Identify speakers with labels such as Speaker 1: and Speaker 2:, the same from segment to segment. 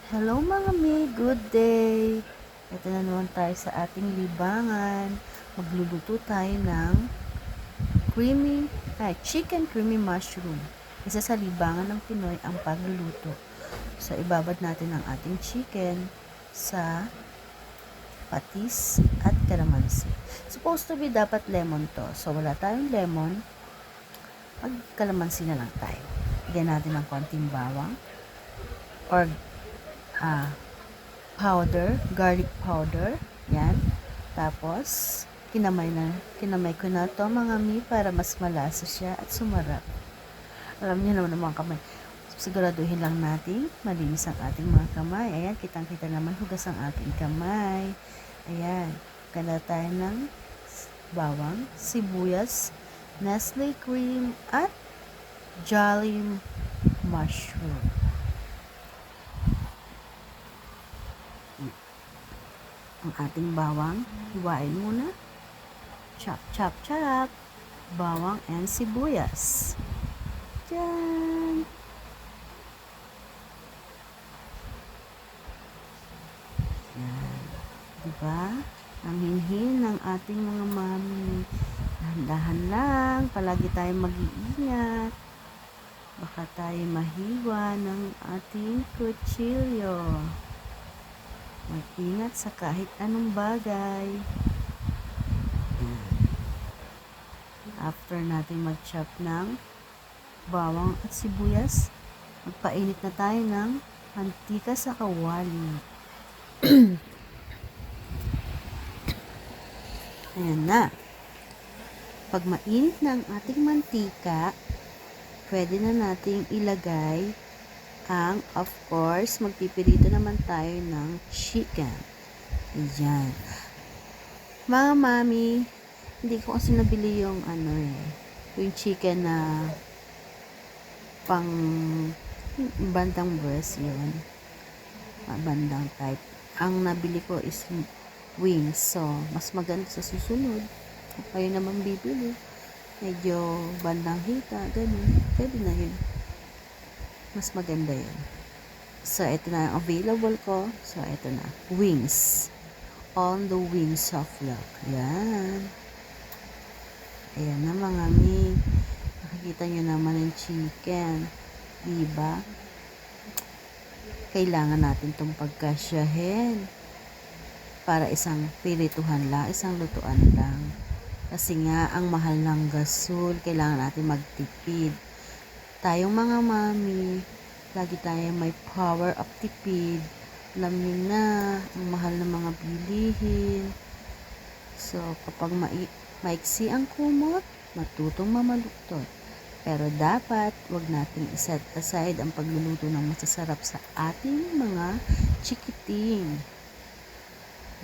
Speaker 1: Hello mga mi, good day! Ito na naman tayo sa ating libangan. Magluluto tayo ng chicken creamy mushroom. Isa sa libangan ng Pinoy ang pagluluto. So, ibabad natin ang ating chicken sa patis at kalamansi. Supposed to be dapat lemon to. So, wala tayong lemon. Mag-kalamansi na lang tayo. Bigyan natin ng konting bawang or garlic powder, yan. Tapos, kinamay ko na to mga mi para mas malasa siya at sumarap. Alam niyo naman ang mga kamay. Siguraduhin lang natin malinis ang ating mga kamay. Ayan, kitang-kita naman hugas ang ating kamay. Ayan, ganda tayo ng bawang, sibuyas, Nestle cream, at Jolly mushroom. Ang ating bawang, hiwain muna. Chop, chop, chop. Bawang and sibuyas. Diyan. Yan. Diba? Ang hinhin ng ating mga mami. Dahan-dahan lang. Palagi tayong mag-iingat. Baka tayo mahiwa ng ating kutsilyo. Mag-ingat sa kahit anong bagay. After natin mag-chop ng bawang at sibuyas, magpainit na tayo ng mantika sa kawali. Ayan na. Pag mainit na ang ating mantika, pwede na nating ilagay of course, magpipirito naman tayo ng chicken. Ayan. Mga mami, hindi ko kasi nabili yung yung chicken na pang bandang breast yun. Bandang type. Ang nabili ko is wings. So, mas maganda sa susunod. Kung kayo naman bibili, medyo bandang hita, ganun. Pwede na yun. Mas maganda yun. So, ito na ang available ko. So, ito na. Wings. On the wings of love. Yan. Ayan na mga mi. Nakikita nyo naman yung chicken. Diba? Kailangan natin itong pagkasyahin. Para isang pirituhan lang. Isang lutuan lang. Kasi nga, ang mahal ng gasol. Kailangan natin magtipid. Tayong mga mami, lagi tayong may power of tipid. Alam nyo na, ang mahal ng mga bilihin. So, kapag maiksi ang kumot, matutong mamaluktot. Pero dapat, wag nating iset aside ang pagluluto ng masasarap sa ating mga chikiting.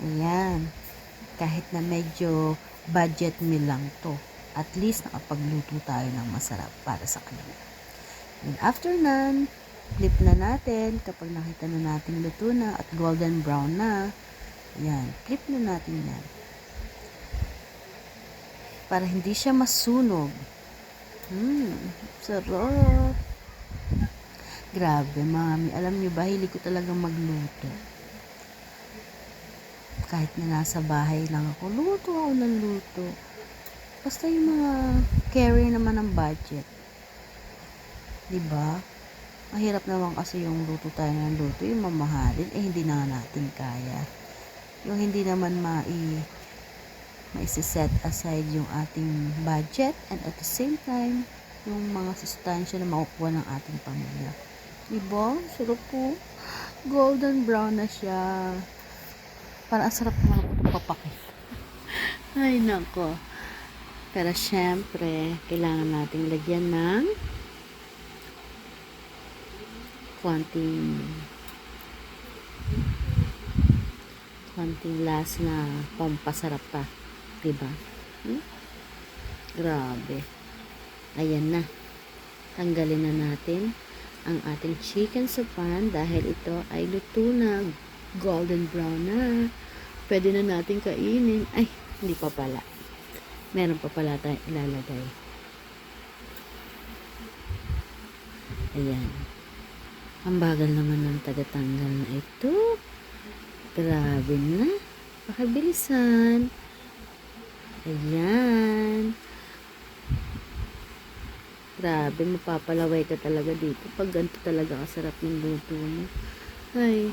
Speaker 1: Ayan. Kahit na medyo budget meal lang to. At least nakapagluto tayo ng masarap para sa kanila. And after nun, flip na natin kapag nakita na natin luto na at golden brown na. Yan, flip na natin yan. Para hindi siya masunog. Sarap. Grabe, mami. Alam niyo ba, hilig ko talagang magluto. Kahit na nasa bahay lang ako, luto ako ng luto. Basta yung mga carry naman ng budget. Diba? Mahirap naman kasi yung luto tayo ng luto, yung mamahalin, hindi na natin kaya. Yung hindi naman ma-set aside yung ating budget and at the same time, yung mga sustansya na makukuha ng ating pamilya. Diba? Sarap po. Golden brown na siya. Parang sarap naman ito papakit. Ay, nako. Pero syempre, kailangan nating lagyan ng konting last na pampasarap pa, diba? Grabe. Ayan na. Tanggalin na natin ang ating chicken sa pan dahil ito ay luto na, golden brown na. Pwede na natin kainin. Ay, hindi pa pala. Meron pa pala tayong ilalagay. Ayan. Ang bagal naman ng tagatanggal na ito. Grabe na. Pakabilisan. Ayan. Grabe, mapapalaway ka talaga dito. Pag ganito talaga kasarap ng luto mo. Ay,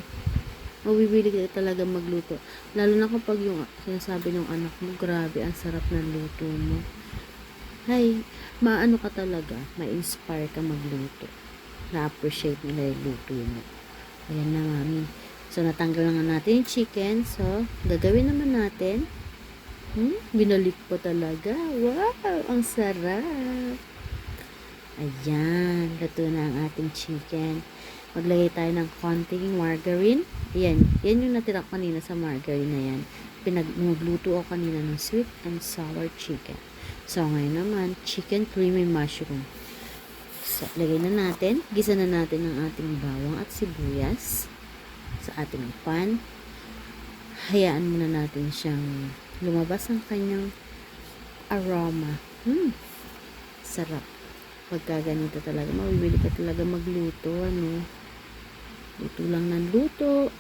Speaker 1: mabibili ka talaga magluto. Lalo na kapag yung sinasabi ng anak mo, grabe, ang sarap ng luto mo. Ay, maano ka talaga, ma-inspire ka magluto. Na-appreciate nila yung luto mo. Ayan na, mami. So, natanggal na nga natin yung chicken. So, gagawin naman natin. Binalik pa talaga. Wow, ang sarap. Ayan, luto na ang ating chicken. Maglagay tayo ng konting margarine. Ayan, yan yung natira kanina sa margarine na yan. Magluto ako kanina ng sweet and sour chicken. So, ngayon naman, chicken creamy mushroom. So, lagay na natin. Gisa na natin ang ating bawang at sibuyas sa ating pan. Hayaan muna natin siyang lumabas ang kanyang aroma. Sarap. Pagka ganito talaga, mabibili ka talaga magluto, ano. Luto lang ng luto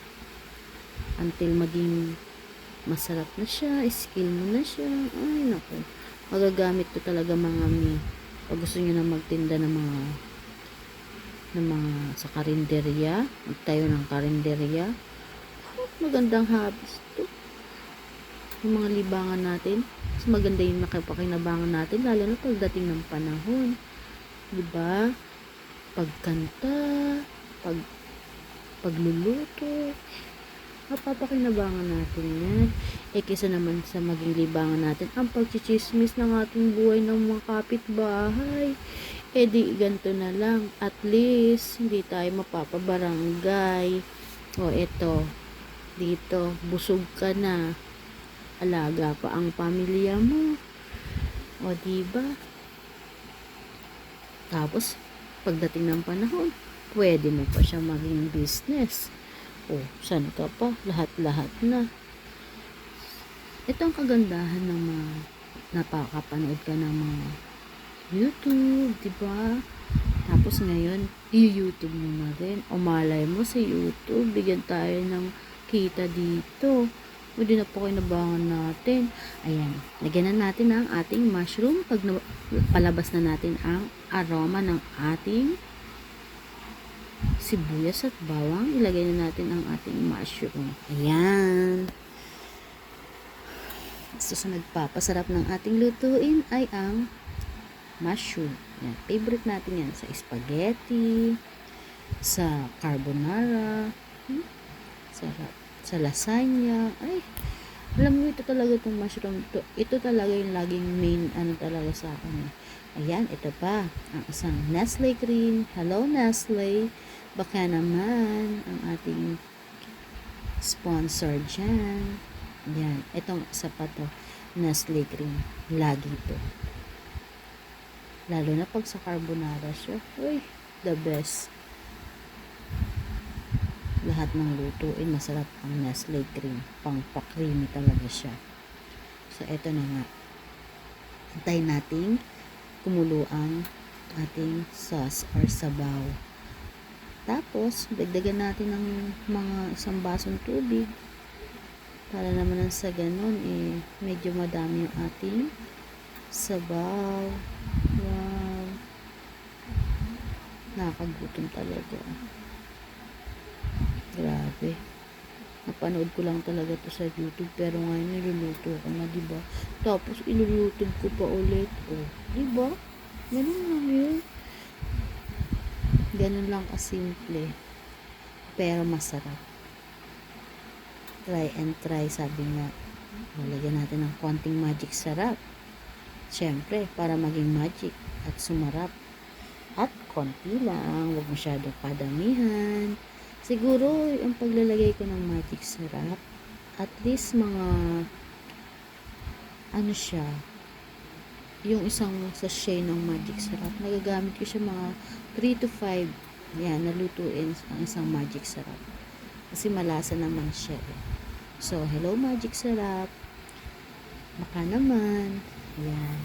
Speaker 1: until maging masarap na siya, skill mo na siya. Ay, naku. Magagamit to talaga mga mi. Pag gusto nyo na magtinda ng mga sa karinderya, magtayo ng karinderya. Magandang habis to. Yung mga libangan natin, mas maganda yung nakapakinabangan natin, lalo na pagdating ng panahon. Diba? Pagkanta, pagluluto, mapapakinabangan natin yan. Kaysa naman sa maging libangan natin, ang pagchichismis ng ating buhay ng mga kapitbahay. Di ganito na lang. At least, hindi tayo mapapabarangay. Eto, dito, busog ka na. Alaga pa ang pamilya mo. Diba? Tapos, pagdating ng panahon, pwede mo pa siya maging business. Saan ka pa? Lahat-lahat na. Ito ang kagandahan ng mga napakapanood ka ng mga YouTube, diba? Tapos ngayon, i-YouTube mo na rin. Malay mo sa YouTube, bigyan tayo ng kita dito. Pwede na po kinabangan natin. Ayan, lagyan na natin ang ating mushroom. Pag palabas na natin ang aroma ng ating sibuyas at bawang, ilagay na natin ang ating mushroom. Ayan. So, sa nagpapasarap ng ating lutuin ay ang mushroom. Yan. Favorite natin yan sa spaghetti, sa carbonara, sarap. Sa lasagna. Ay, alam mo, ito talaga itong mushroom. Ito talaga yung laging main, talaga sa akin. Ayan, ito pa. Ang isang Nestle cream. Hello, Nestle. Baka naman ang ating sponsor dyan. Ayan, itong isa pa to. Nestle cream. Lagi to. Lalo na pag sa carbonara siya. Uy, the best. Lahat ng lutuin, masarap ang Nestle cream. Pang-creamy talaga siya. So, eto na nga. Antayin natin kumulo ang ating sauce or sabaw. Tapos, dagdagan natin ng mga isang basong tubig. Para naman sa ganun, medyo madami yung ating sabaw. Wow. Nakakagutom talaga. Grabe. Napanood ko lang talaga to sa YouTube, pero ngayon niluluto ko na, diba? Tapos iluluto ko pa ulit. Diba? Ganun lang yun. Ganun lang kasimple. Pero masarap. Try and try, sabi nga. Lagyan natin ng konting magic sarap. Siyempre, para maging magic at sumarap. At konti lang, huwag masyadong padamihan. Siguro, ang paglalagay ko ng magic sarap, at least mga, yung isang sachet ng magic sarap, nagagamit ko siya mga 3 to 5, yan, nalutuin ang isang magic sarap. Kasi malasa naman siya. So, hello magic sarap. Baka naman, yan.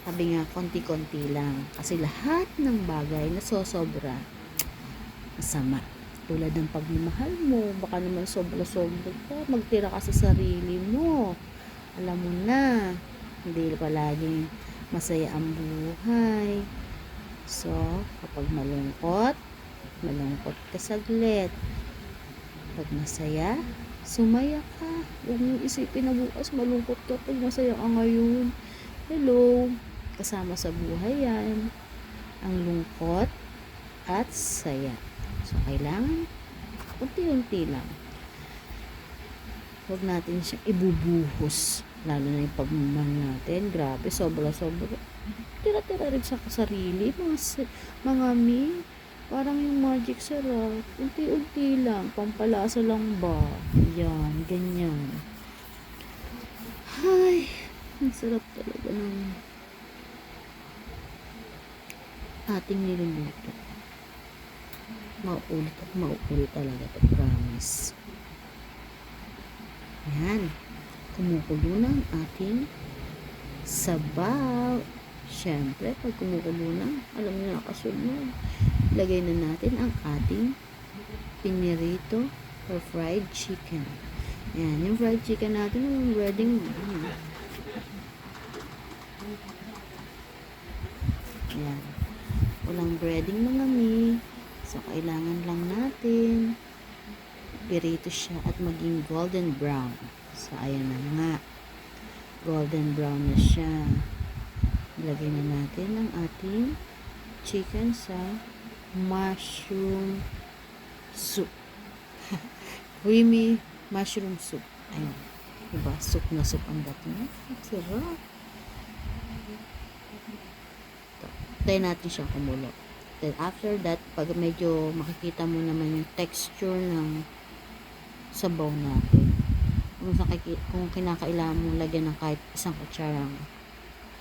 Speaker 1: Sabi nga, konti-konti lang. Kasi lahat ng bagay na sosobra, masama. Tulad ng pagmamahal mo, baka naman sobra-sobra ka, magtira ka sa sarili mo. Alam mo na, hindi palaging masaya ang buhay. So, kapag malungkot ka saglit. Pag masaya, sumaya ka. Huwag mong isipin na bukas malungkot ka pag masaya ka ngayon. Hello, kasama sa buhay yan. Ang lungkot at saya. So, kailangan unti-unti lang. Huwag natin siyang ibubuhos. Lalo na yung pagmamahal natin. Grabe, sobra-sobra. Tira-tira rin sa sarili. Mga mi, parang yung magic sarap. Unti-unti lang. Pampalasa lang ba? Yan, ganyan. Ay, ang sarap talaga ng ating niluluto. Mauulit at mauulit talaga ito, promise. Yan. Kumukulo na ang ating sabaw. Siyempre, pag kumukulo na, alam niyo na kasunod. Lagay na natin ang ating pinirito or fried chicken. Yan, yung fried chicken natin, yung breading. Yan. Walang breading mga mi. So, kailangan lang natin pirito siya at maging golden brown. So, ayan na nga. Golden brown na siya. Ilagay na natin ang ating chicken sa mushroom soup. Creamy mushroom soup. Ayan. Diba? Soup na soup ang dating. Sarap. Tayo natin siyang kumulo. Then after that, pag medyo makikita mo naman yung texture ng sabaw natin. Kung kinakailangan mong lagyan ng kahit isang kutsarang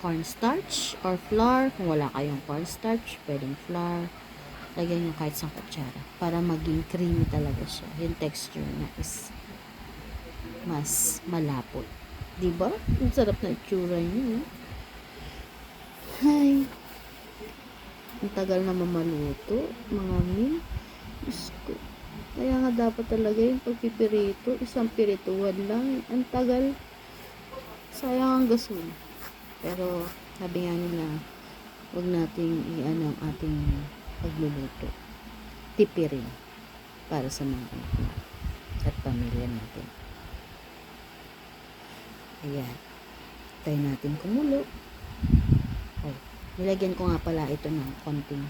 Speaker 1: cornstarch or flour, kung wala kayong cornstarch, pwedeng flour, lagyan nyo kahit isang kutsara para maging creamy talaga siya. Yung texture na is mas malapot. Diba? Ang sarap na itsura nyo. Hi! Ang tagal na mamaluto, mga min. Diyos ko. Kaya nga dapat talaga yung pagpipirito, isang pirituan lang. Ang tagal. Sayang ang gasol. Pero, sabi nga nila, huwag nating i-ano ang ating pagluluto. Tipirin. Para sa mga anak natin at pamilya natin. Ayan. Tayo natin kumulo. Oh. Nilagyan ko nga pala ito ng konting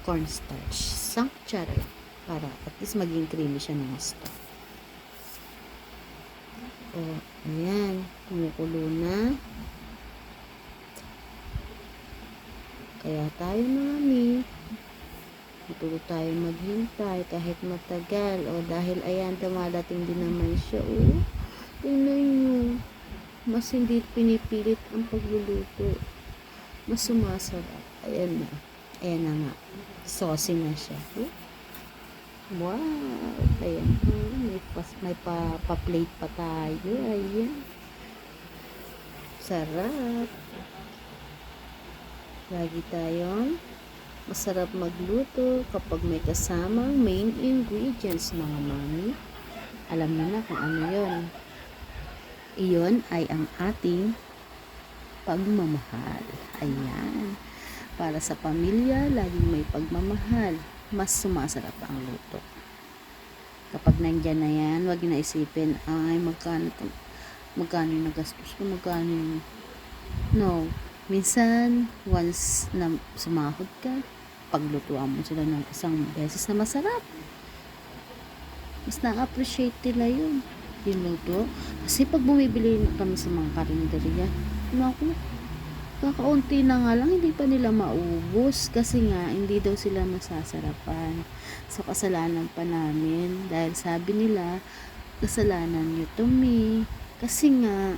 Speaker 1: cornstarch. Isang kutsara lang. Para at least maging creamy siya ng gusto. O, ayan. Kumukulo na. Kaya tayo mga mi, matuto tayo maghintay kahit matagal. O, dahil ayan, dumadating din naman siya. O, tingnan nyo. Mas hindi pinipilit ang pagluluto. Mas sumasarap. Ayan na. Ayan na nga. Saucy na siya. Wow. Ayan. May pa-plate pa tayo. Ayan. Sarap. Lagi tayong masarap magluto kapag may kasamang main ingredients, mga mami. Alam niyo na kung ano yon. Iyon ay ang ating pagmamahal. Ayan. Para sa pamilya, laging may pagmamahal. Mas sumasarap ang luto. Kapag nandyan na yan, huwag na isipin, ay, magkano yung nagastos ko, magkano yung... No. Minsan, once na sumahod ka, paglutuan mo sila ng isang beses na masarap. Mas na-appreciate nila yun. Yung luto. Kasi pag bumibili kami sa mga karinderya, naku, kakaunti na nga lang, hindi pa nila maubos kasi nga, hindi daw sila masasarapan. So, kasalanan pa namin dahil sabi nila, kasalanan nyo to me. Kasi nga,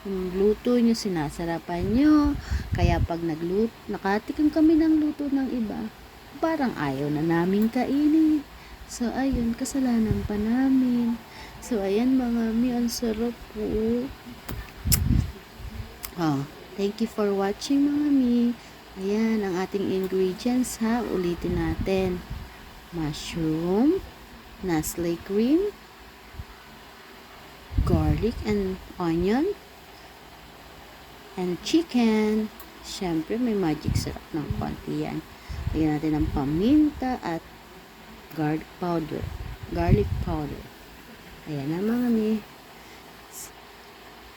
Speaker 1: yung luto nyo, sinasarapan nyo. Kaya pag nakatikim kami ng luto ng iba, parang ayaw na namin kainin. So, ayun, kasalanan pa namin. So, ayan mga mi, ang sarap po. Thank you for watching mga mi. Ayan, ang ating ingredients ha. Ulitin natin. mushroom, Nestle cream, garlic and onion, and chicken. Siyempre, may magic syrup ng konti yan. Lagyan natin ng paminta at garlic powder. Ayan na mga mi.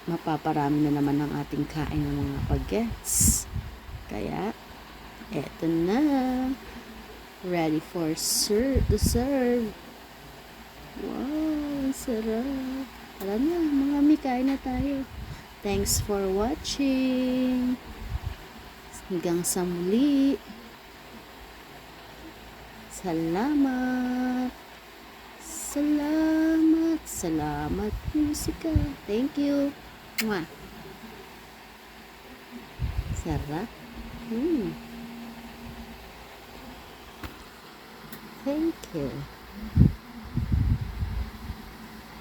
Speaker 1: Mapaparami na naman ang ating kain ng mga pag-gets. Kaya, eto na. Ready for to serve. Wow, ang sarap. Tara na, mga mi, kain na tayo. Thanks for watching. Hanggang sa muli. Salamat. Salamat, musika. Thank you. Mwah. Sarap. Thank you.